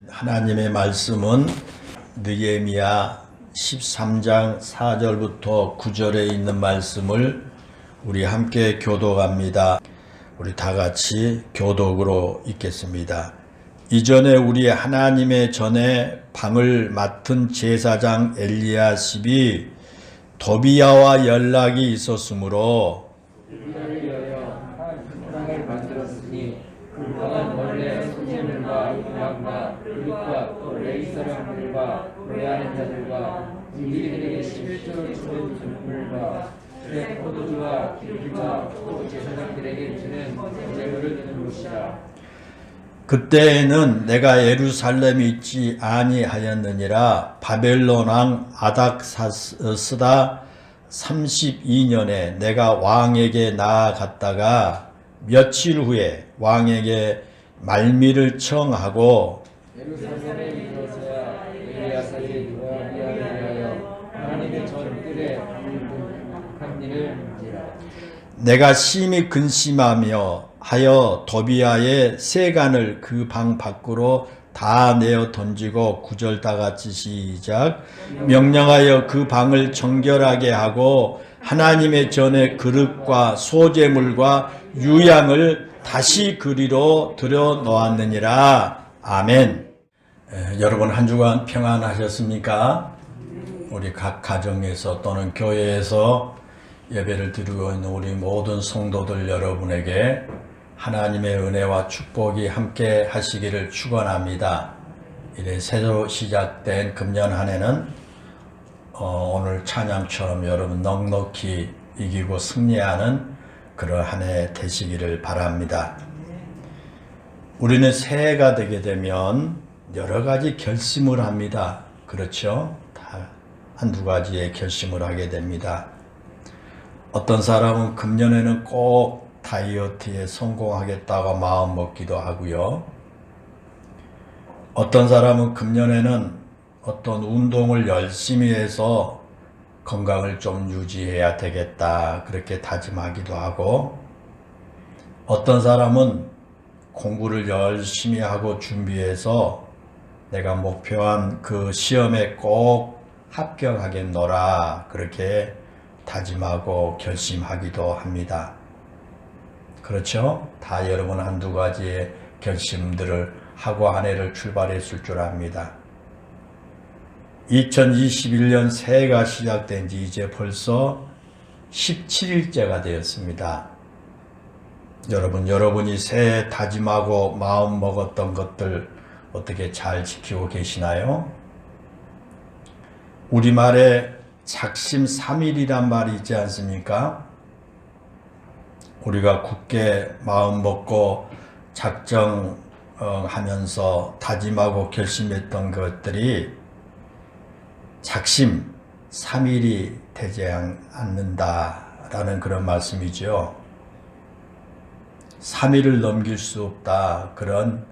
하나님의 말씀은 느헤미야 13장 4절부터 9절에 있는 말씀을 우리 함께 교독합니다. 우리 다 같이 교독으로 읽겠습니다. 이전에 우리 하나님의 전에 방을 맡은 제사장 엘리야십이 도비야와 연락이 있었으므로 우리를 위하여 한 방을 만들었으니 그 방은 원래 소재물과 음악과 그릇과 또 레위 사람들과 노래하는 자들과 우리들에게 실제로 주는 물과 그의 포도주와 기름과 또 제사장들에게 주는 제물을 드는 곳이라. 그때에는 내가 예루살렘에 있지 아니하였느니라. 바벨론 왕 아닥사스다 32년에 내가 왕에게 나아갔다가 며칠 후에 왕에게 말미를 청하고 예루살렘에 이르러서야 엘리야사의 느헤미야를 위하여 하나님의 전뜰에 한 일을 문지라. 내가 심히 근심하며 하여 도비야의 세간을 그 방 밖으로 다 내어 던지고 9절 다 같이 시작. 명령하여 그 방을 정결하게 하고 하나님의 전에 그릇과 소재물과 유향을 다시 그리로 들여 놓았느니라. 아멘. 여러분 한 주간 평안하셨습니까? 우리 각 가정에서 또는 교회에서 예배를 드리고 있는 우리 모든 성도들 여러분에게 하나님의 은혜와 축복이 함께 하시기를 축원합니다. 이래 새로 시작된 금년 한 해는 오늘 찬양처럼 여러분 넉넉히 이기고 승리하는 그런 한 해 되시기를 바랍니다. 우리는 새해가 되게 되면 여러 가지 결심을 합니다. 그렇죠? 다 한두 가지의 결심을 하게 됩니다. 어떤 사람은 금년에는 꼭 다이어트에 성공하겠다고 마음 먹기도 하고요. 어떤 사람은 금년에는 어떤 운동을 열심히 해서 건강을 좀 유지해야 되겠다 그렇게 다짐하기도 하고, 어떤 사람은 공부를 열심히 하고 준비해서 내가 목표한 그 시험에 꼭 합격하겠노라 그렇게 다짐하고 결심하기도 합니다. 그렇죠? 다 여러분 한두 가지의 결심들을 하고 한 해를 출발했을 줄 압니다. 2021년 새해가 시작된 지 이제 벌써 17일째가 되었습니다. 여러분이 새해 다짐하고 마음 먹었던 것들 어떻게 잘 지키고 계시나요? 우리말에 작심삼일이란 말이 있지 않습니까? 우리가 굳게 마음 먹고 작정하면서 다짐하고 결심했던 것들이 작심 3일이 되지 않는다라는 그런 말씀이죠. 3일을 넘길 수 없다 그런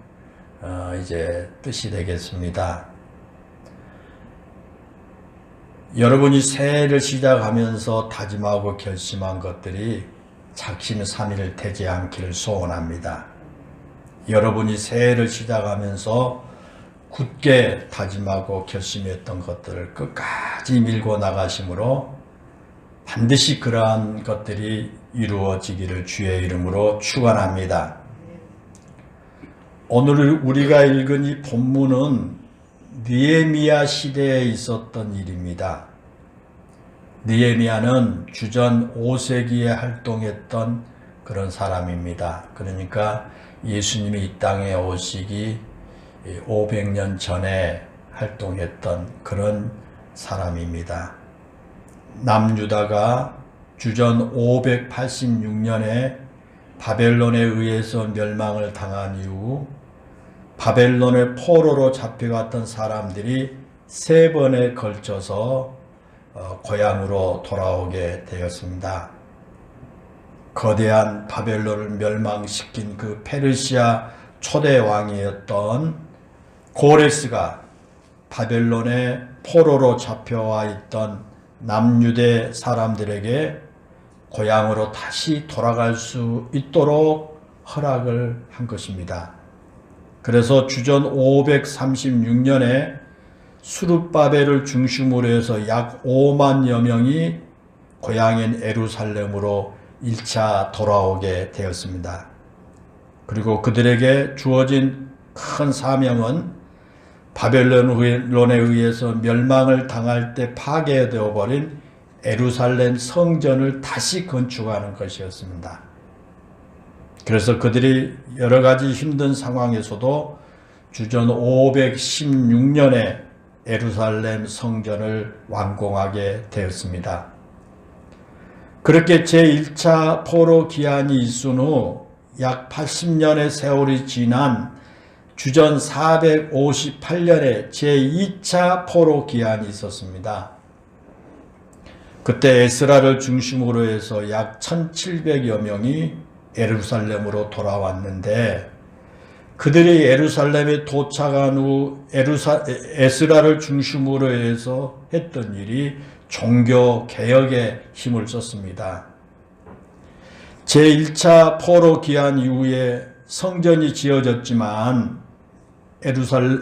이제 뜻이 되겠습니다. 여러분이 새해를 시작하면서 다짐하고 결심한 것들이 작심 3일 되지 않기를 소원합니다. 여러분이 새해를 시작하면서 굳게 다짐하고 결심했던 것들을 끝까지 밀고 나가심으로 반드시 그러한 것들이 이루어지기를 주의 이름으로 축원합니다. 오늘 우리가 읽은 이 본문은 느헤미야 시대에 있었던 일입니다. 느헤미야는 주전 5세기에 활동했던 그런 사람입니다. 그러니까 예수님이 이 땅에 오시기 500년 전에 활동했던 그런 사람입니다. 남유다가 주전 586년에 바벨론에 의해서 멸망을 당한 이후 바벨론의 포로로 잡혀갔던 사람들이 3번에 걸쳐서 고향으로 돌아오게 되었습니다. 거대한 바벨론을 멸망시킨 그 페르시아 초대 왕이었던 고레스가 바벨론의 포로로 잡혀와 있던 남유대 사람들에게 고향으로 다시 돌아갈 수 있도록 허락을 한 것입니다. 그래서 주전 536년에 수룹바벨을 중심으로 해서 약 5만여 명이 고향인 에루살렘으로 1차 돌아오게 되었습니다. 그리고 그들에게 주어진 큰 사명은 바벨론에 의해서 멸망을 당할 때 파괴되어 버린 에루살렘 성전을 다시 건축하는 것이었습니다. 그래서 그들이 여러 가지 힘든 상황에서도 주전 516년에 에루살렘 성전을 완공하게 되었습니다. 그렇게 제1차 포로 기한이 있은 후 약 80년의 세월이 지난 주전 458년에 제2차 포로 기한이 있었습니다. 그때 에스라를 중심으로 해서 약 1700여 명이 예루살렘으로 돌아왔는데, 그들이 예루살렘에 도착한 후 에스라를 중심으로 해서 했던 일이 종교 개혁에 힘을 썼습니다. 제1차 포로 기한 이후에 성전이 지어졌지만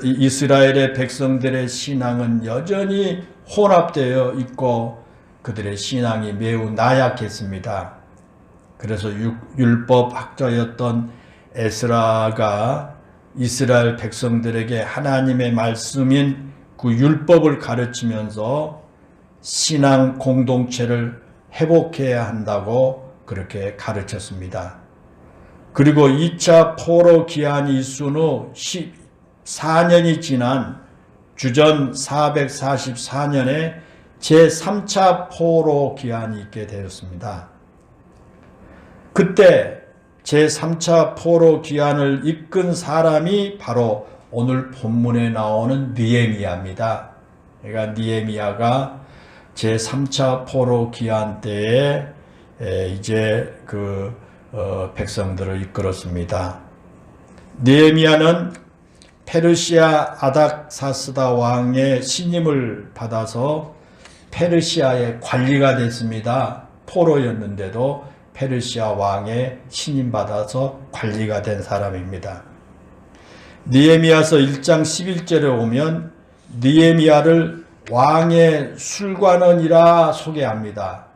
이스라엘의 백성들의 신앙은 여전히 혼합되어 있고 그들의 신앙이 매우 나약했습니다. 그래서 율법 학자였던 에스라가 이스라엘 백성들에게 하나님의 말씀인 그 율법을 가르치면서 신앙 공동체를 회복해야 한다고 그렇게 가르쳤습니다. 그리고 2차 포로 기한이 있은 후 14년이 지난 주전 444년에 제3차 포로 기한이 있게 되었습니다. 그때 제3차 포로 기한을 이끈 사람이 바로 오늘 본문에 나오는 느헤미야입니다. 그러니까 느헤미야가 제3차 포로 기한 때에 이제 백성들을 이끌었습니다. 느헤미야는 페르시아 아닥사스다 왕의 신임을 받아서 페르시아의 관리가 됐습니다. 포로였는데도 페르시아 왕의 신임받아서 관리가 된 사람입니다. 느헤미야서 1장 11절에 오면 느헤미야를 왕의 술관원이라 소개합니다.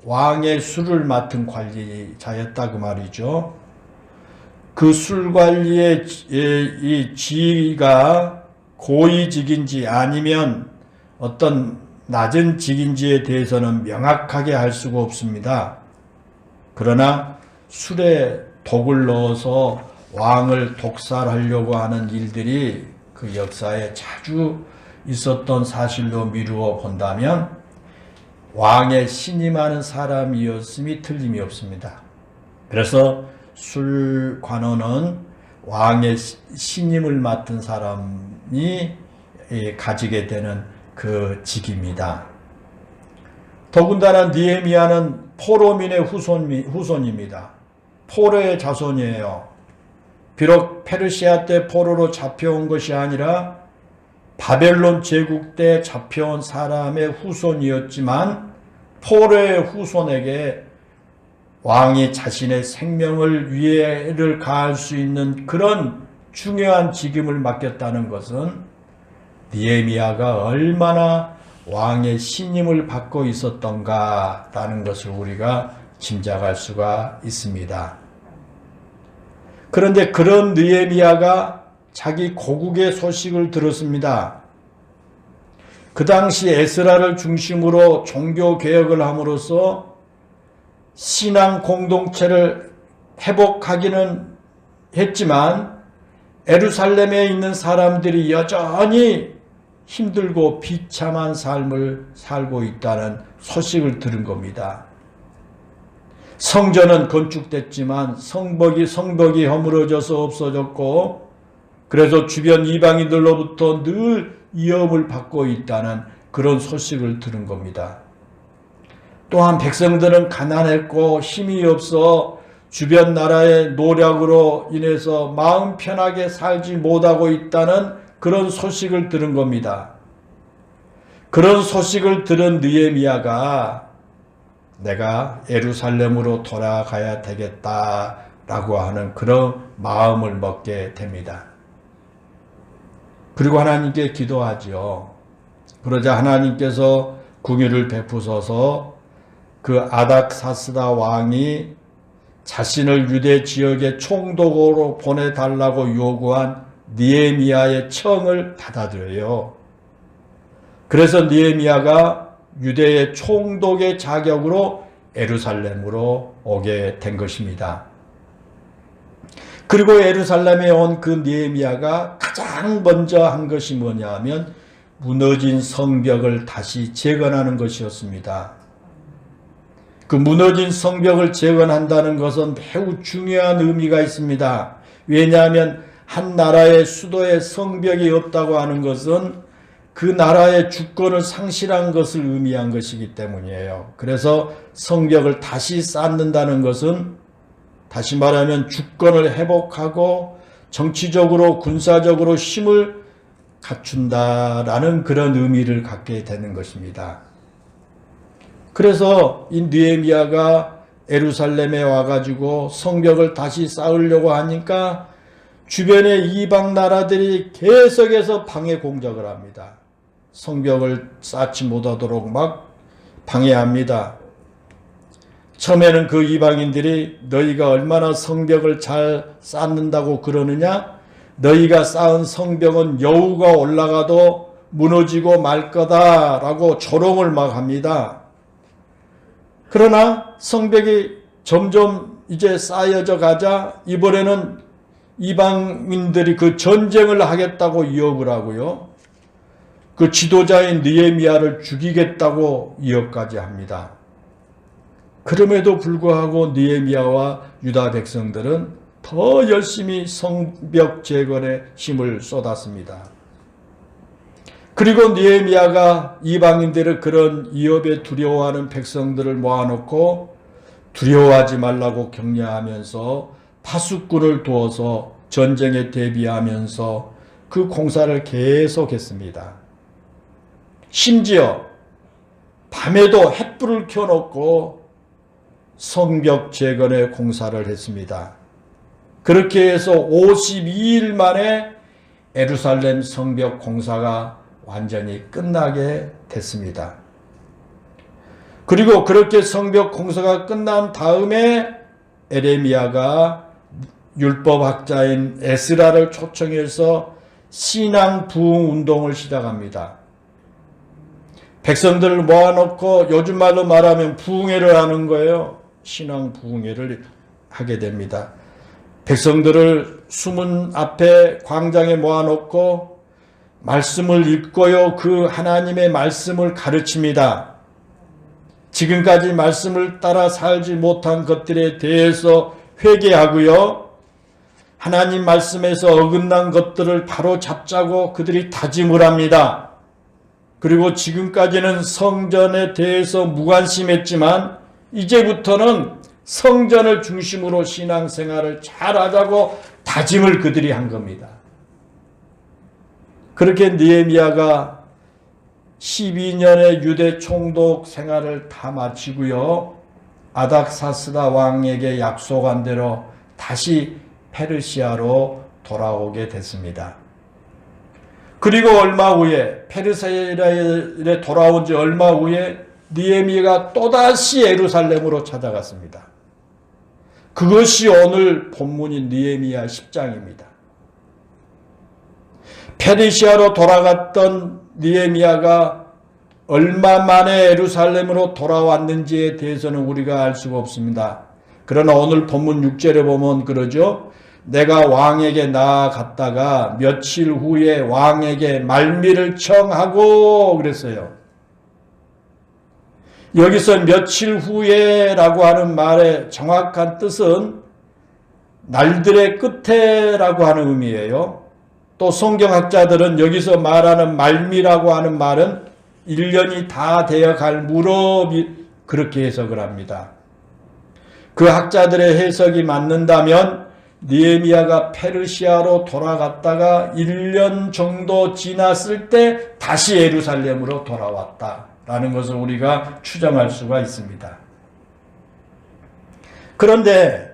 왕의 술을 맡은 관리자였다 그 말이죠. 그 술관리의 이 지위가 고위직인지 아니면 어떤 낮은 직인지에 대해서는 명확하게 할 수가 없습니다. 그러나 술에 독을 넣어서 왕을 독살하려고 하는 일들이 그 역사에 자주 있었던 사실로 미루어 본다면 왕의 신임하는 사람이었음이 틀림이 없습니다. 그래서 술관원은 왕의 신임을 맡은 사람이 가지게 되는 그 직입니다. 더군다나 느헤미야는 포로민의 후손입니다. 포로의 자손이에요. 비록 페르시아 때 포로로 잡혀온 것이 아니라 바벨론 제국 때 잡혀온 사람의 후손이었지만 포로의 후손에게 왕이 자신의 생명을 위해를 가할 수 있는 그런 중요한 직임을 맡겼다는 것은 느헤미야가 얼마나 왕의 신임을 받고 있었던가라는 것을 우리가 짐작할 수가 있습니다. 그런데 그런 느헤미야가 자기 고국의 소식을 들었습니다. 그 당시 에스라를 중심으로 종교 개혁을 함으로써 신앙 공동체를 회복하기는 했지만 예루살렘에 있는 사람들이 여전히 힘들고 비참한 삶을 살고 있다는 소식을 들은 겁니다. 성전은 건축됐지만 성벽이 허물어져서 없어졌고, 그래서 주변 이방인들로부터 늘 위협을 받고 있다는 그런 소식을 들은 겁니다. 또한 백성들은 가난했고 힘이 없어 주변 나라의 노력으로 인해서 마음 편하게 살지 못하고 있다는 그런 소식을 들은 겁니다. 그런 소식을 들은 느헤미야가 내가 예루살렘으로 돌아가야 되겠다라고 하는 그런 마음을 먹게 됩니다. 그리고 하나님께 기도하죠. 그러자 하나님께서 궁유를 베푸소서 그 아닥사스다 왕이 자신을 유대 지역의 총독으로 보내달라고 요구한 느헤미야의 청을 받아들여요. 그래서 느헤미야가 유대의 총독의 자격으로 예루살렘으로 오게 된 것입니다. 그리고 예루살렘에 온 그 느헤미야가 가장 먼저 한 것이 뭐냐 하면 무너진 성벽을 다시 재건하는 것이었습니다. 그 무너진 성벽을 재건한다는 것은 매우 중요한 의미가 있습니다. 왜냐하면 한 나라의 수도에 성벽이 없다고 하는 것은 그 나라의 주권을 상실한 것을 의미한 것이기 때문이에요. 그래서 성벽을 다시 쌓는다는 것은 다시 말하면 주권을 회복하고 정치적으로 군사적으로 힘을 갖춘다라는 그런 의미를 갖게 되는 것입니다. 그래서 이 느헤미야가 예루살렘에 와가지고 성벽을 다시 쌓으려고 하니까 주변의 이방 나라들이 계속해서 방해 공작을 합니다. 성벽을 쌓지 못하도록 막 방해합니다. 처음에는 그 이방인들이 너희가 얼마나 성벽을 잘 쌓는다고 그러느냐? 너희가 쌓은 성벽은 여우가 올라가도 무너지고 말 거다라고 조롱을 막 합니다. 그러나 성벽이 점점 이제 쌓여져 가자 이번에는 이방인들이 그 전쟁을 하겠다고 위협을 하고요. 그 지도자인 느헤미야를 죽이겠다고 위협까지 합니다. 그럼에도 불구하고 느헤미야와 유다 백성들은 더 열심히 성벽 재건에 힘을 쏟았습니다. 그리고 느헤미야가 이방인들의 그런 위협에 두려워하는 백성들을 모아놓고 두려워하지 말라고 격려하면서 파수꾼을 두어서 전쟁에 대비하면서 그 공사를 계속했습니다. 심지어 밤에도 횃불을 켜놓고 성벽 재건의 공사를 했습니다. 그렇게 해서 52일 만에 예루살렘 성벽 공사가 완전히 끝나게 됐습니다. 그리고 그렇게 성벽 공사가 끝난 다음에 에레미야가 율법학자인 에스라를 초청해서 신앙 부흥 운동을 시작합니다. 백성들을 모아놓고 요즘 말로 말하면 부흥회를 하는 거예요. 신앙 부흥회를 하게 됩니다. 백성들을 수문 앞에 광장에 모아놓고 말씀을 읽고요. 그 하나님의 말씀을 가르칩니다. 지금까지 말씀을 따라 살지 못한 것들에 대해서 회개하고요. 하나님 말씀에서 어긋난 것들을 바로 잡자고 그들이 다짐을 합니다. 그리고 지금까지는 성전에 대해서 무관심했지만 이제부터는 성전을 중심으로 신앙생활을 잘하자고 다짐을 그들이 한 겁니다. 그렇게 느헤미야가 12년의 유대 총독 생활을 다 마치고요. 아닥사스다 왕에게 약속한 대로 다시 페르시아로 돌아오게 됐습니다. 그리고 얼마 후에 페르시아에 돌아온 지 얼마 후에 느헤미야가 또다시 예루살렘으로 찾아갔습니다. 그것이 오늘 본문인 느헤미야 10장입니다. 페르시아로 돌아갔던 느헤미야가 얼마 만에 예루살렘으로 돌아왔는지에 대해서는 우리가 알 수가 없습니다. 그러나 오늘 본문 6절에 보면 그러죠. 내가 왕에게 나아갔다가 며칠 후에 왕에게 말미를 청하고 그랬어요. 여기서 며칠 후에라고 하는 말의 정확한 뜻은 날들의 끝에라고 하는 의미예요. 또 성경학자들은 여기서 말하는 말미라고 하는 말은 1년이 다 되어갈 무렵이 그렇게 해석을 합니다. 그 학자들의 해석이 맞는다면 느헤미야가 페르시아로 돌아갔다가 1년 정도 지났을 때 다시 예루살렘으로 돌아왔다라는 것을 우리가 추정할 수가 있습니다. 그런데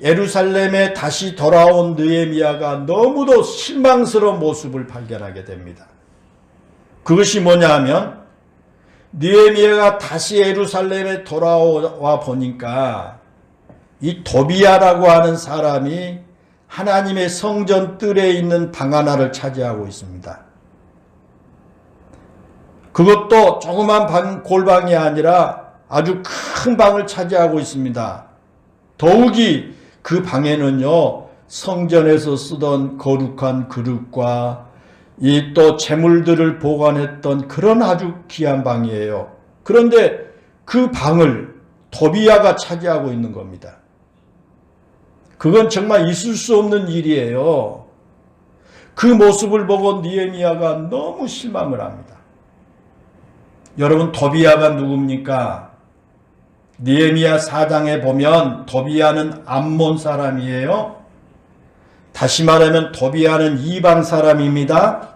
예루살렘에 다시 돌아온 느헤미야가 너무도 실망스러운 모습을 발견하게 됩니다. 그것이 뭐냐 하면 느헤미야가 다시 예루살렘에 돌아와 보니까 이 도비야라고 하는 사람이 하나님의 성전 뜰에 있는 방 하나를 차지하고 있습니다. 그것도 조그만 골방이 아니라 아주 큰 방을 차지하고 있습니다. 더욱이 그 방에는요, 성전에서 쓰던 거룩한 그릇과 이 또 재물들을 보관했던 그런 아주 귀한 방이에요. 그런데 그 방을 도비야가 차지하고 있는 겁니다. 그건 정말 있을 수 없는 일이에요. 그 모습을 보고 느헤미야가 너무 실망을 합니다. 여러분, 도비야가 누굽니까? 느헤미야 4장에 보면 도비야는 암몬 사람이에요. 다시 말하면 도비야는 이방 사람입니다.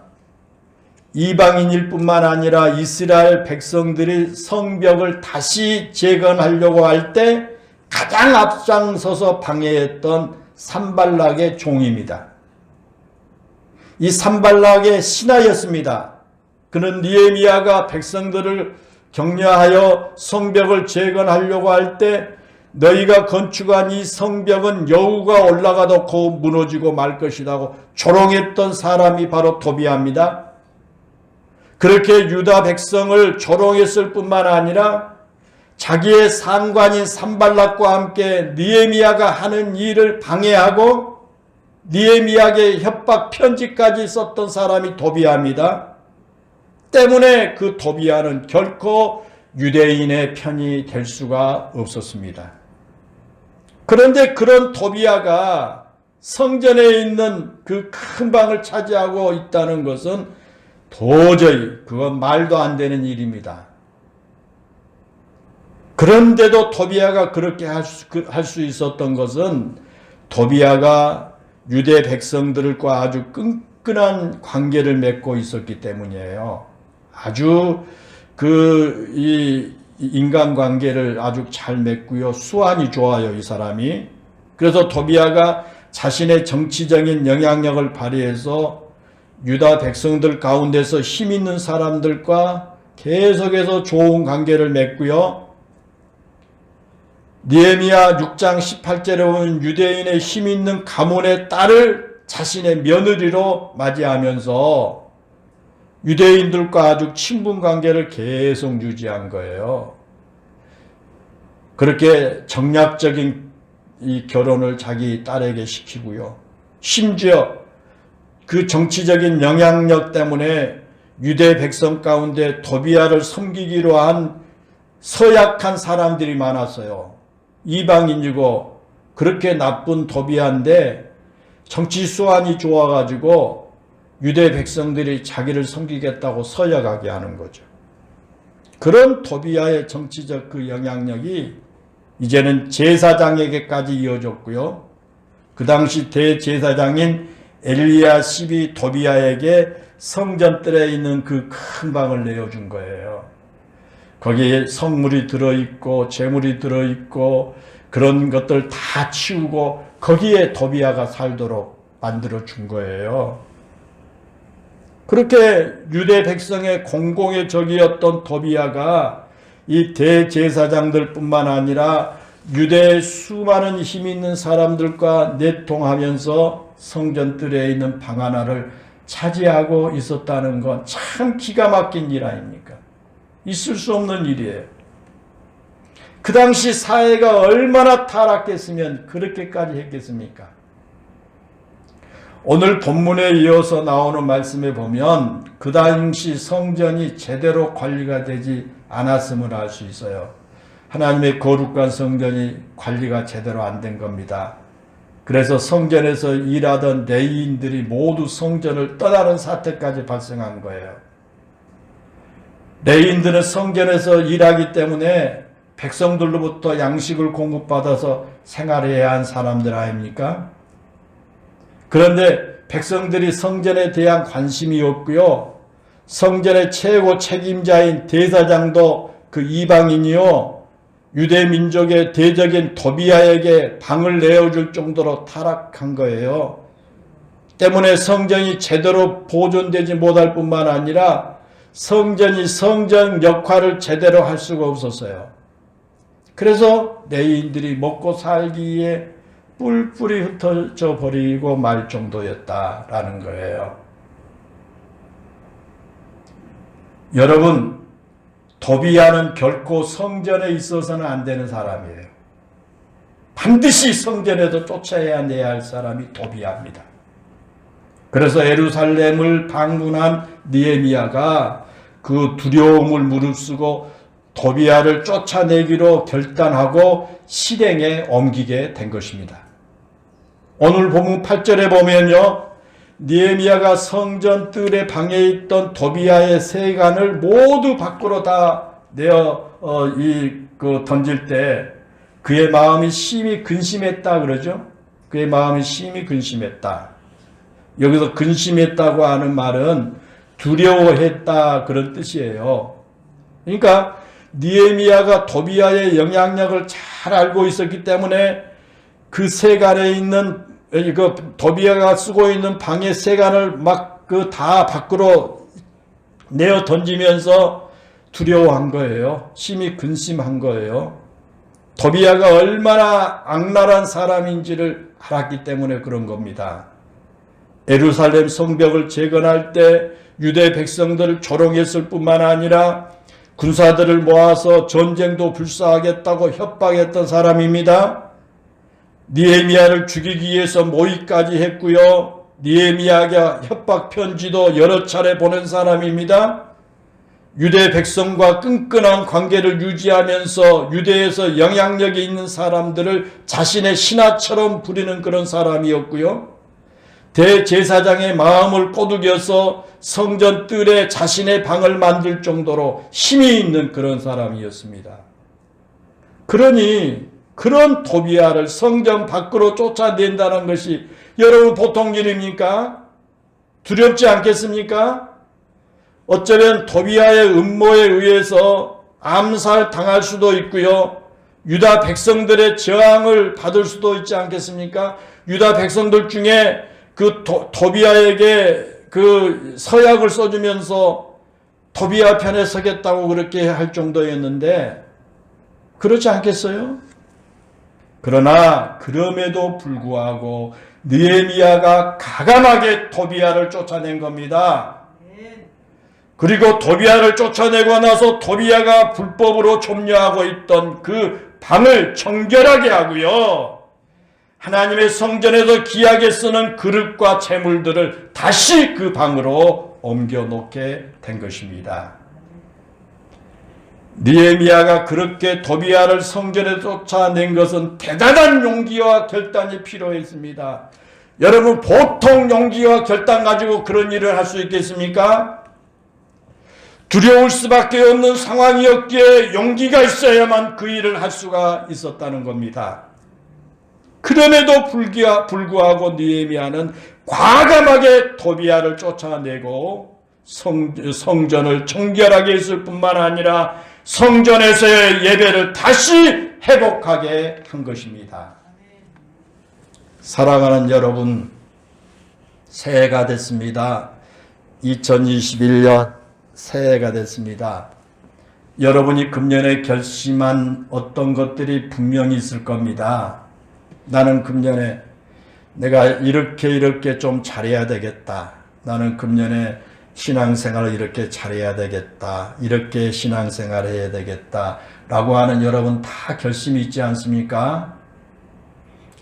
이방인일 뿐만 아니라 이스라엘 백성들이 성벽을 다시 재건하려고 할 때 가장 앞장서서 방해했던 산발락의 종입니다. 이 산발락의 신하였습니다. 그는 느헤미야가 백성들을 격려하여 성벽을 재건하려고 할 때 너희가 건축한 이 성벽은 여우가 올라가도 곧 무너지고 말 것이라고 조롱했던 사람이 바로 도비야입니다. 그렇게 유다 백성을 조롱했을 뿐만 아니라 자기의 상관인 산발락과 함께 느헤미야가 하는 일을 방해하고 느헤미야에게 협박 편지까지 썼던 사람이 도비야입니다. 때문에 그 도비야는 결코 유대인의 편이 될 수가 없었습니다. 그런데 그런 도비야가 성전에 있는 그 큰 방을 차지하고 있다는 것은 도저히 그건 말도 안 되는 일입니다. 그런데도 도비야가 그렇게 할 수 있었던 것은 도비야가 유대 백성들과 아주 끈끈한 관계를 맺고 있었기 때문이에요. 아주 이 인간관계를 아주 잘 맺고요. 수완이 좋아요, 이 사람이. 그래서 도비야가 자신의 정치적인 영향력을 발휘해서 유다 백성들 가운데서 힘 있는 사람들과 계속해서 좋은 관계를 맺고요. 느헤미야 6장 18절에 보면 유대인의 힘 있는 가문의 딸을 자신의 며느리로 맞이하면서 유대인들과 아주 친분 관계를 계속 유지한 거예요. 그렇게 정략적인 이 결혼을 자기 딸에게 시키고요. 심지어 그 정치적인 영향력 때문에 유대 백성 가운데 도비야를 섬기기로 한 서약한 사람들이 많았어요. 이방인이고 그렇게 나쁜 도비야인데 정치 수완이 좋아가지고 유대 백성들이 자기를 섬기겠다고 서약하게 하는 거죠. 그런 도비야의 정치적 그 영향력이 이제는 제사장에게까지 이어졌고요. 그 당시 대제사장인 엘리야십이 도비야에게 성전뜰에 있는 그 큰 방을 내어준 거예요. 거기에 성물이 들어있고 재물이 들어있고 그런 것들 다 치우고 거기에 도비야가 살도록 만들어준 거예요. 그렇게 유대 백성의 공공의 적이었던 도비야가 이 대제사장들 뿐만 아니라 유대의 수많은 힘 있는 사람들과 내통하면서 성전뜰에 있는 방 하나를 차지하고 있었다는 건 참 기가 막힌 일 아닙니까? 있을 수 없는 일이에요. 그 당시 사회가 얼마나 타락했으면 그렇게까지 했겠습니까? 오늘 본문에 이어서 나오는 말씀에 보면 그 당시 성전이 제대로 관리가 되지 않았음을 알 수 있어요. 하나님의 거룩한 성전이 관리가 제대로 안 된 겁니다. 그래서 성전에서 일하던 레위인들이 모두 성전을 떠나는 사태까지 발생한 거예요. 레위인들은 성전에서 일하기 때문에 백성들로부터 양식을 공급받아서 생활해야 한 사람들 아닙니까? 그런데 백성들이 성전에 대한 관심이 없고요. 성전의 최고 책임자인 대사장도 그 이방인이요. 유대 민족의 대적인 도비아에게 방을 내어줄 정도로 타락한 거예요. 때문에 성전이 제대로 보존되지 못할 뿐만 아니라 성전이 성전 역할을 제대로 할 수가 없었어요. 그래서 레위인들이 먹고 살기에 뿔뿔이 흩어져 버리고 말 정도였다라는 거예요. 여러분, 도비아는 결코 성전에 있어서는 안 되는 사람이에요. 반드시 성전에도 쫓아내야 할 사람이 도비아입니다. 그래서 예루살렘을 방문한 느헤미야가 그 두려움을 무릅쓰고 도비아를 쫓아내기로 결단하고 실행에 옮기게 된 것입니다. 오늘 본문 8절에 보면요, 느헤미야가 성전 뜰의 방에 있던 도비아의 세간을 모두 밖으로 다 내어 던질 때 그의 마음이 심히 근심했다 그러죠. 그의 마음이 심히 근심했다. 여기서 근심했다고 하는 말은 두려워했다 그런 뜻이에요. 그러니까 느헤미야가 도비아의 영향력을 잘 알고 있었기 때문에 그 세간에 있는 도비아가 쓰고 있는 방의 세간을 막 다 밖으로 내어 던지면서 두려워한 거예요. 심히 근심한 거예요. 도비아가 얼마나 악랄한 사람인지를 알았기 때문에 그런 겁니다. 예루살렘 성벽을 재건할 때 유대 백성들을 조롱했을 뿐만 아니라 군사들을 모아서 전쟁도 불사하겠다고 협박했던 사람입니다. 느헤미야를 죽이기 위해서 모의까지 했고요. 느헤미야가 협박 편지도 여러 차례 보낸 사람입니다. 유대 백성과 끈끈한 관계를 유지하면서 유대에서 영향력이 있는 사람들을 자신의 신하처럼 부리는 그런 사람이었고요. 대제사장의 마음을 꼬드겨서 성전 뜰에 자신의 방을 만들 정도로 힘이 있는 그런 사람이었습니다. 그러니 그런 도비아를 성전 밖으로 쫓아낸다는 것이 여러분 보통 일입니까? 두렵지 않겠습니까? 어쩌면 도비아의 음모에 의해서 암살당할 수도 있고요. 유다 백성들의 저항을 받을 수도 있지 않겠습니까? 유다 백성들 중에 그 도비아에게 그 서약을 써주면서 도비아 편에 서겠다고 그렇게 할 정도였는데 그렇지 않겠어요? 그러나 그럼에도 불구하고 느헤미야가 가감하게 도비아를 쫓아낸 겁니다. 그리고 도비아를 쫓아내고 나서 도비아가 불법으로 점유하고 있던 그 방을 정결하게 하고요. 하나님의 성전에서 귀하게 쓰는 그릇과 재물들을 다시 그 방으로 옮겨놓게 된 것입니다. 느헤미야가 그렇게 도비아를 성전에 쫓아낸 것은 대단한 용기와 결단이 필요했습니다. 여러분 보통 용기와 결단 가지고 그런 일을 할 수 있겠습니까? 두려울 수밖에 없는 상황이었기에 용기가 있어야만 그 일을 할 수가 있었다는 겁니다. 그럼에도 불구하고 느헤미야는 과감하게 도비아를 쫓아내고 성전을 정결하게 했을 뿐만 아니라 성전에서의 예배를 다시 회복하게 한 것입니다. 사랑하는 여러분, 새해가 됐습니다. 2021년 새해가 됐습니다. 여러분이 금년에 결심한 어떤 것들이 분명히 있을 겁니다. 나는 금년에 내가 이렇게 좀 잘해야 되겠다. 나는 금년에 신앙생활을 이렇게 잘해야 되겠다. 이렇게 신앙생활을 해야 되겠다. 라고 하는 여러분 다 결심이 있지 않습니까?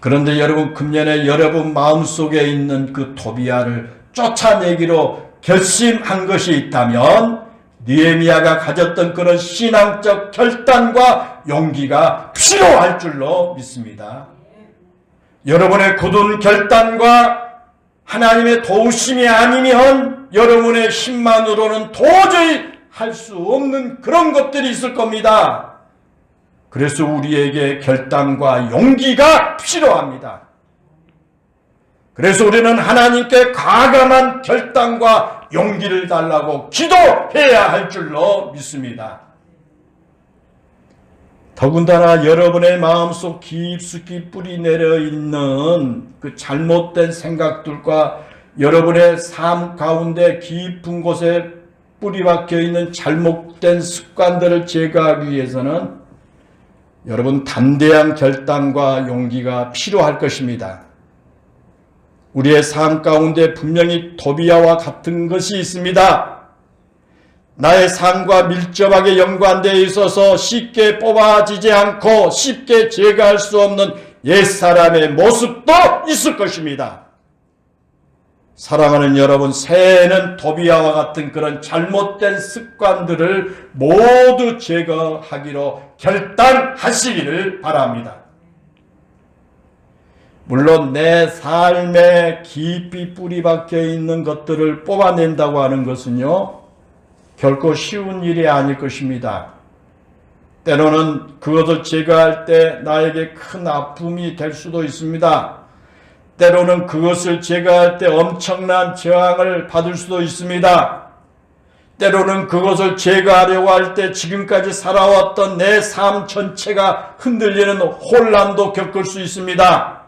그런데 여러분 금년에 여러분 마음속에 있는 그 도비아를 쫓아내기로 결심한 것이 있다면 느헤미야가 가졌던 그런 신앙적 결단과 용기가 필요할 줄로 믿습니다. 여러분의 굳은 결단과 하나님의 도우심이 아니면 여러분의 힘만으로는 도저히 할 수 없는 그런 것들이 있을 겁니다. 그래서 우리에게 결단과 용기가 필요합니다. 그래서 우리는 하나님께 과감한 결단과 용기를 달라고 기도해야 할 줄로 믿습니다. 더군다나 여러분의 마음속 깊숙이 뿌리 내려 있는 그 잘못된 생각들과 여러분의 삶 가운데 깊은 곳에 뿌리 박혀 있는 잘못된 습관들을 제거하기 위해서는 여러분 담대한 결단과 용기가 필요할 것입니다. 우리의 삶 가운데 분명히 도비야와 같은 것이 있습니다. 나의 삶과 밀접하게 연관되어 있어서 쉽게 뽑아지지 않고 쉽게 제거할 수 없는 옛사람의 모습도 있을 것입니다. 사랑하는 여러분, 새해에는 도비야와 같은 그런 잘못된 습관들을 모두 제거하기로 결단하시기를 바랍니다. 물론 내 삶에 깊이 뿌리 박혀 있는 것들을 뽑아낸다고 하는 것은요, 결코 쉬운 일이 아닐 것입니다. 때로는 그것을 제거할 때 나에게 큰 아픔이 될 수도 있습니다. 때로는 그것을 제거할 때 엄청난 저항을 받을 수도 있습니다. 때로는 그것을 제거하려고 할 때 지금까지 살아왔던 내 삶 전체가 흔들리는 혼란도 겪을 수 있습니다.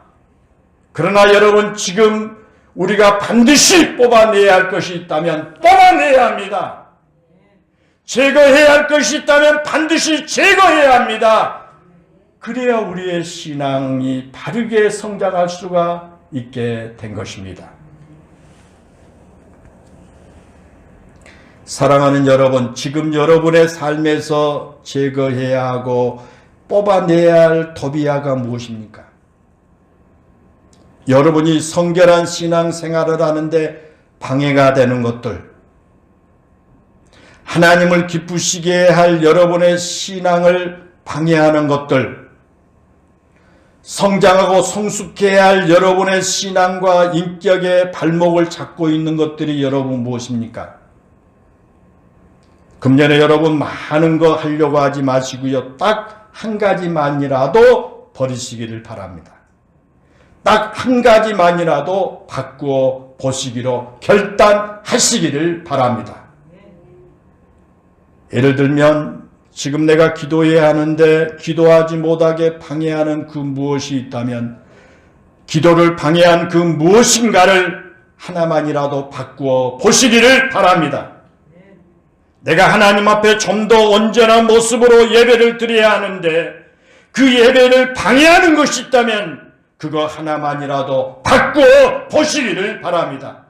그러나 여러분, 지금 우리가 반드시 뽑아내야 할 것이 있다면 뽑아내야 합니다. 제거해야 할 것이 있다면 반드시 제거해야 합니다. 그래야 우리의 신앙이 바르게 성장할 수가 있게 된 것입니다. 사랑하는 여러분, 지금 여러분의 삶에서 제거해야 하고 뽑아내야 할 도비야가 무엇입니까? 여러분이 성결한 신앙생활을 하는데 방해가 되는 것들, 하나님을 기쁘시게 할 여러분의 신앙을 방해하는 것들, 성장하고 성숙해야 할 여러분의 신앙과 인격의 발목을 잡고 있는 것들이 여러분 무엇입니까? 금년에 여러분 많은 거 하려고 하지 마시고요. 딱 한 가지만이라도 버리시기를 바랍니다. 딱 한 가지만이라도 바꾸어 보시기로 결단하시기를 바랍니다. 예를 들면 지금 내가 기도해야 하는데 기도하지 못하게 방해하는 그 무엇이 있다면 기도를 방해한 그 무엇인가를 하나만이라도 바꾸어 보시기를 바랍니다. 내가 하나님 앞에 좀 더 온전한 모습으로 예배를 드려야 하는데 그 예배를 방해하는 것이 있다면 그거 하나만이라도 바꾸어 보시기를 바랍니다.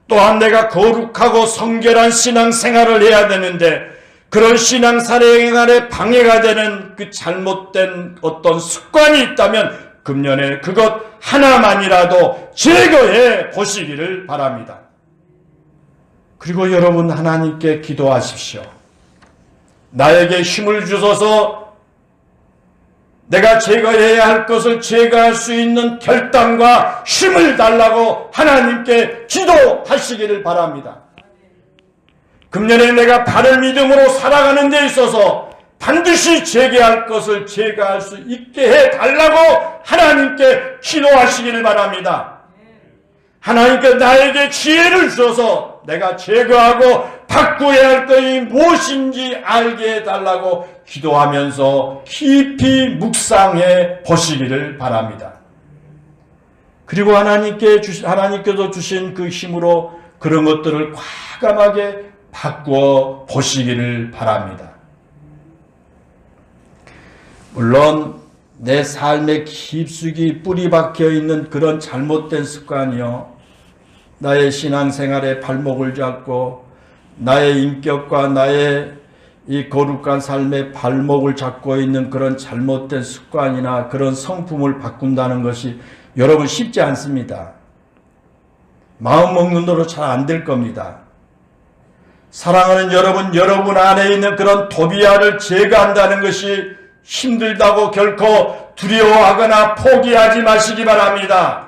또한 내가 거룩하고 성결한 신앙생활을 해야 되는데 그런 신앙생활에 방해가 되는 그 잘못된 어떤 습관이 있다면 금년에 그것 하나만이라도 제거해 보시기를 바랍니다. 그리고 여러분 하나님께 기도하십시오. 나에게 힘을 주셔서 내가 제거해야 할 것을 제거할 수 있는 결단과 힘을 달라고 하나님께 기도하시기를 바랍니다. 금년에 내가 바른 믿음으로 살아가는 데 있어서 반드시 제거할 것을 제거할 수 있게 해달라고 하나님께 기도하시기를 바랍니다. 하나님께 나에게 지혜를 주셔서 내가 제거하고 바꾸어야 할 것이 무엇인지 알게 해달라고 기도하면서 깊이 묵상해 보시기를 바랍니다. 그리고 하나님께서 주신 그 힘으로 그런 것들을 과감하게 바꾸어 보시기를 바랍니다. 물론 내 삶에 깊숙이 뿌리 박혀 있는 그런 잘못된 습관이요, 나의 신앙생활에 발목을 잡고 나의 인격과 나의 이 거룩한 삶의 발목을 잡고 있는 그런 잘못된 습관이나 그런 성품을 바꾼다는 것이 여러분 쉽지 않습니다. 마음 먹는 대로 잘 안 될 겁니다. 사랑하는 여러분, 여러분 안에 있는 그런 도비야를 제거한다는 것이 힘들다고 결코 두려워하거나 포기하지 마시기 바랍니다.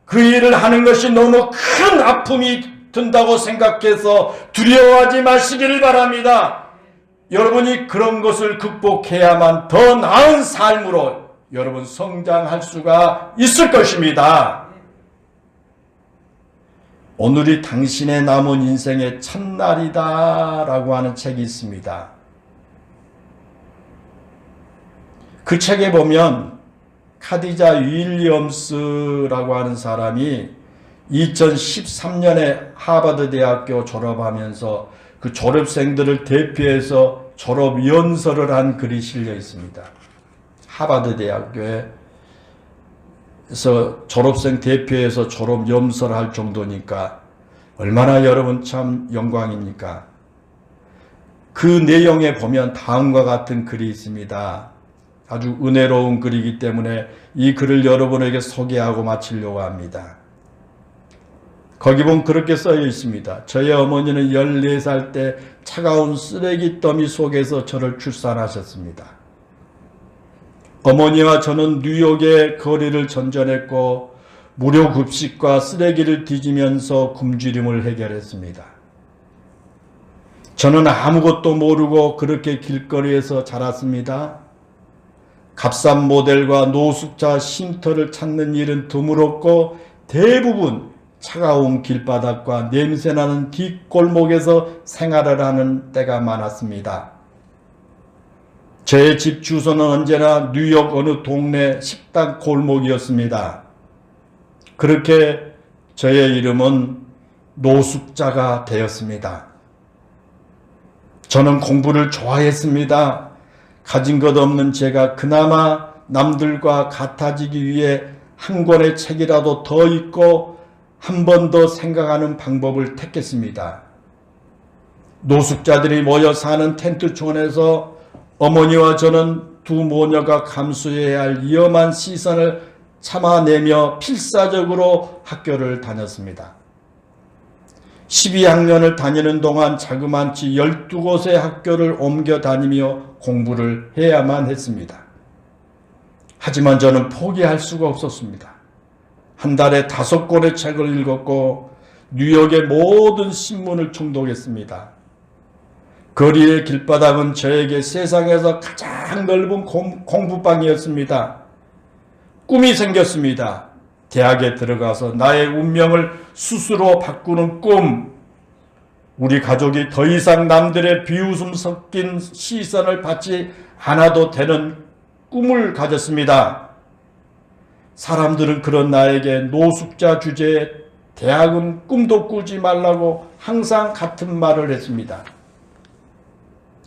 그 일을 하는 것이 너무 큰 아픔이 든다고 생각해서 두려워하지 마시기를 바랍니다. 여러분이 그런 것을 극복해야만 더 나은 삶으로 여러분 성장할 수가 있을 것입니다. 오늘이 당신의 남은 인생의 첫날이다 라고 하는 책이 있습니다. 그 책에 보면 카디자 윌리엄스라고 하는 사람이 2013년에 하버드 대학교 졸업하면서 그 졸업생들을 대표해서 졸업 연설을 한 글이 실려 있습니다. 하버드 대학교에서 졸업생 대표해서 졸업 연설할 정도니까 얼마나 여러분 참 영광입니까? 그 내용에 보면 다음과 같은 글이 있습니다. 아주 은혜로운 글이기 때문에 이 글을 여러분에게 소개하고 마치려고 합니다. 거기 보면 그렇게 써져 있습니다. 저희 어머니는 14살 때 차가운 쓰레기 더미 속에서 저를 출산하셨습니다. 어머니와 저는 뉴욕의 거리를 전전했고 무료 급식과 쓰레기를 뒤지면서 굶주림을 해결했습니다. 저는 아무것도 모르고 그렇게 길거리에서 자랐습니다. 값싼 모델과 노숙자 쉼터를 찾는 일은 드물었고 대부분 차가운 길바닥과 냄새나는 뒷골목에서 생활을 하는 때가 많았습니다. 제 집 주소는 언제나 뉴욕 어느 동네 식당 골목이었습니다. 그렇게 저의 이름은 노숙자가 되었습니다. 저는 공부를 좋아했습니다. 가진 것 없는 제가 그나마 남들과 같아지기 위해 한 권의 책이라도 더 읽고 한 번 더 생각하는 방법을 택했습니다. 노숙자들이 모여 사는 텐트촌에서 어머니와 저는 두 모녀가 감수해야 할 위험한 시선을 참아내며 필사적으로 학교를 다녔습니다. 12학년을 다니는 동안 자그만치 12곳의 학교를 옮겨 다니며 공부를 해야만 했습니다. 하지만 저는 포기할 수가 없었습니다. 한 달에 5권의 책을 읽었고 뉴욕의 모든 신문을 총독했습니다. 거리의 길바닥은 저에게 세상에서 가장 넓은 공부방이었습니다. 꿈이 생겼습니다. 대학에 들어가서 나의 운명을 스스로 바꾸는 꿈. 우리 가족이 더 이상 남들의 비웃음 섞인 시선을 받지 않아도 되는 꿈을 가졌습니다. 사람들은 그런 나에게 노숙자 주제에 대학은 꿈도 꾸지 말라고 항상 같은 말을 했습니다.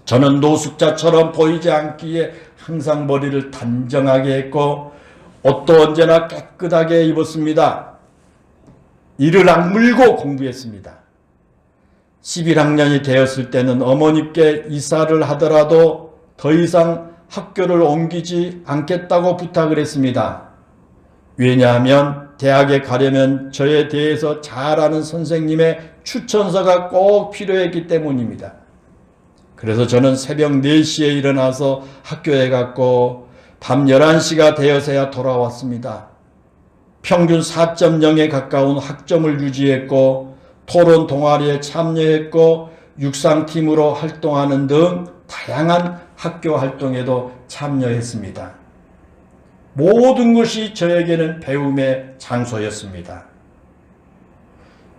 저는 노숙자처럼 보이지 않기에 항상 머리를 단정하게 했고 옷도 언제나 깨끗하게 입었습니다. 이를 악물고 공부했습니다. 11학년이 되었을 때는 어머니께 이사를 하더라도 더 이상 학교를 옮기지 않겠다고 부탁을 했습니다. 왜냐하면 대학에 가려면 저에 대해서 잘 아는 선생님의 추천서가 꼭 필요했기 때문입니다. 그래서 저는 새벽 4시에 일어나서 학교에 갔고 밤 11시가 되어서야 돌아왔습니다. 평균 4.0에 가까운 학점을 유지했고 토론 동아리에 참여했고 육상팀으로 활동하는 등 다양한 학교 활동에도 참여했습니다. 모든 것이 저에게는 배움의 장소였습니다.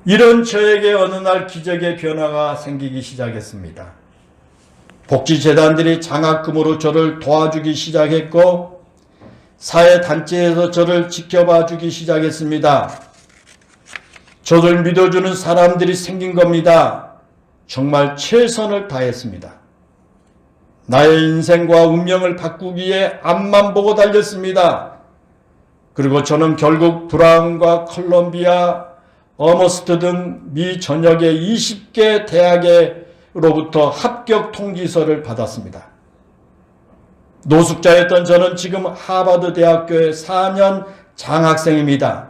이런 저에게 어느 날 기적의 변화가 생기기 시작했습니다. 복지재단들이 장학금으로 저를 도와주기 시작했고 사회단체에서 저를 지켜봐 주기 시작했습니다. 저를 믿어주는 사람들이 생긴 겁니다. 정말 최선을 다했습니다. 나의 인생과 운명을 바꾸기에 앞만 보고 달렸습니다. 그리고 저는 결국 브라운과 컬럼비아, 어머스트 등 미 전역의 20개 대학로부터 합격 통지서를 받았습니다. 노숙자였던 저는 지금 하버드 대학교의 4년 장학생입니다.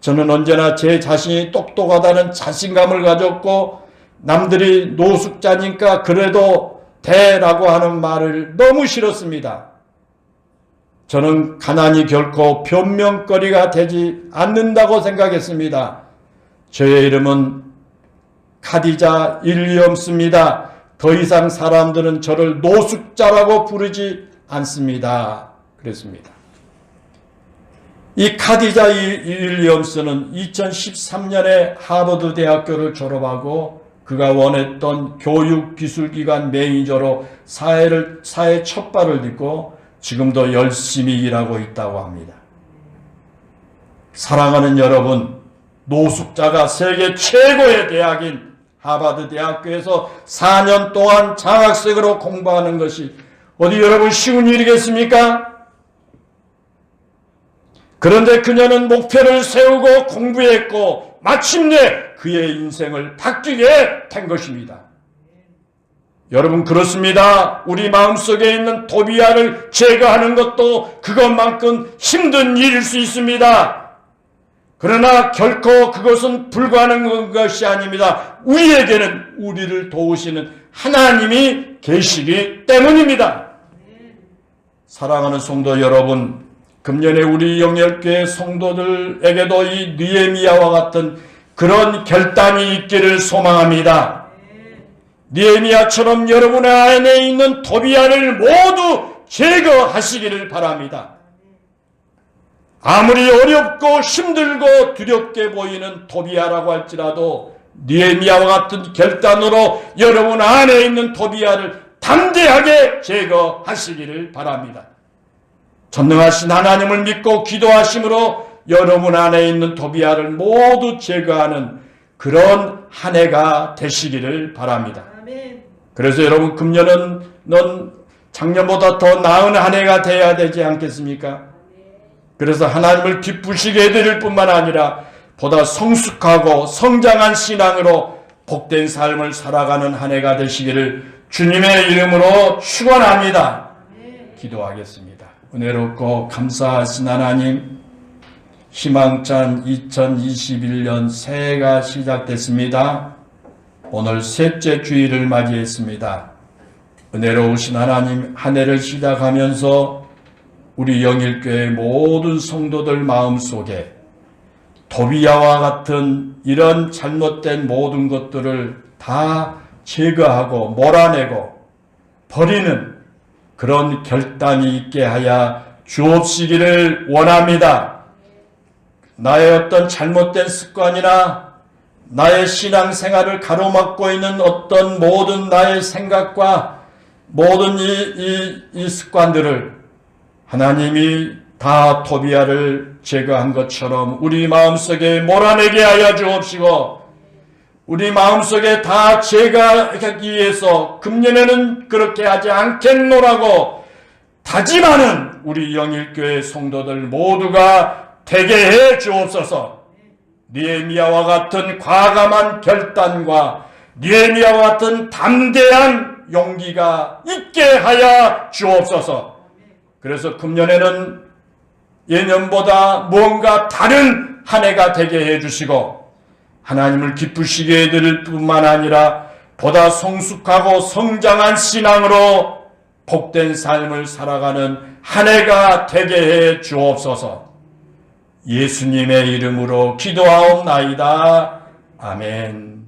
저는 언제나 제 자신이 똑똑하다는 자신감을 가졌고 남들이 노숙자니까 그래도 돼라고 하는 말을 너무 싫었습니다. 저는 가난이 결코 변명거리가 되지 않는다고 생각했습니다. 저의 이름은 카디자 윌리엄스입니다. 더 이상 사람들은 저를 노숙자라고 부르지 않습니다. 그랬습니다. 이 카디자 윌리엄스는 2013년에 하버드 대학교를 졸업하고 그가 원했던 교육기술기관 매니저로 사회 첫 발을 딛고 지금도 열심히 일하고 있다고 합니다. 사랑하는 여러분, 노숙자가 세계 최고의 대학인 하버드 대학교에서 4년 동안 장학생으로 공부하는 것이 어디 여러분 쉬운 일이겠습니까? 그런데 그녀는 목표를 세우고 공부했고 마침내 그의 인생을 바뀌게 된 것입니다. 여러분, 그렇습니다. 우리 마음속에 있는 도비아를 제거하는 것도 그것만큼 힘든 일일 수 있습니다. 그러나 결코 그것은 불가능한 것이 아닙니다. 우리에게는 우리를 도우시는 하나님이 계시기 때문입니다. 사랑하는 성도 여러분, 금년에 우리 영열교회 성도들에게도 이 느헤미야와 같은 그런 결단이 있기를 소망합니다. 느헤미야처럼 여러분의 안에 있는 도비아를 모두 제거하시기를 바랍니다. 아무리 어렵고 힘들고 두렵게 보이는 도비아라고 할지라도 느헤미야와 같은 결단으로 여러분 안에 있는 도비아를 담대하게 제거하시기를 바랍니다. 전능하신 하나님을 믿고 기도하심으로 여러분 안에 있는 도비아를 모두 제거하는 그런 한 해가 되시기를 바랍니다. 그래서 여러분, 금년은 작년보다 더 나은 한 해가 되어야 되지 않겠습니까? 그래서 하나님을 기쁘시게 해드릴 뿐만 아니라 보다 성숙하고 성장한 신앙으로 복된 삶을 살아가는 한 해가 되시기를 주님의 이름으로 축원합니다. 기도하겠습니다. 은혜롭고 감사하신 하나님, 희망찬 2021년 새해가 시작됐습니다. 오늘 셋째 주일을 맞이했습니다. 은혜로우신 하나님, 한 해를 시작하면서 우리 영일교회 모든 성도들 마음속에 도비야와 같은 이런 잘못된 모든 것들을 다 제거하고 몰아내고 버리는 그런 결단이 있게 하여 주옵시기를 원합니다. 나의 어떤 잘못된 습관이나 나의 신앙생활을 가로막고 있는 어떤 모든 나의 생각과 모든 이 습관들을 하나님이 다 도비아를 제거한 것처럼 우리 마음속에 몰아내게 하여 주옵시고, 우리 마음속에 다 제거하기 위해서 금년에는 그렇게 하지 않겠노라고 다짐하는 우리 영일교회 성도들 모두가 되게 해 주옵소서. 느헤미야와 같은 과감한 결단과 느헤미야와 같은 담대한 용기가 있게 하여 주옵소서. 그래서 금년에는 예년보다 무언가 다른 한 해가 되게 해주시고 하나님을 기쁘시게 해드릴 뿐만 아니라 보다 성숙하고 성장한 신앙으로 복된 삶을 살아가는 한 해가 되게 해 주옵소서. 예수님의 이름으로 기도하옵나이다. 아멘.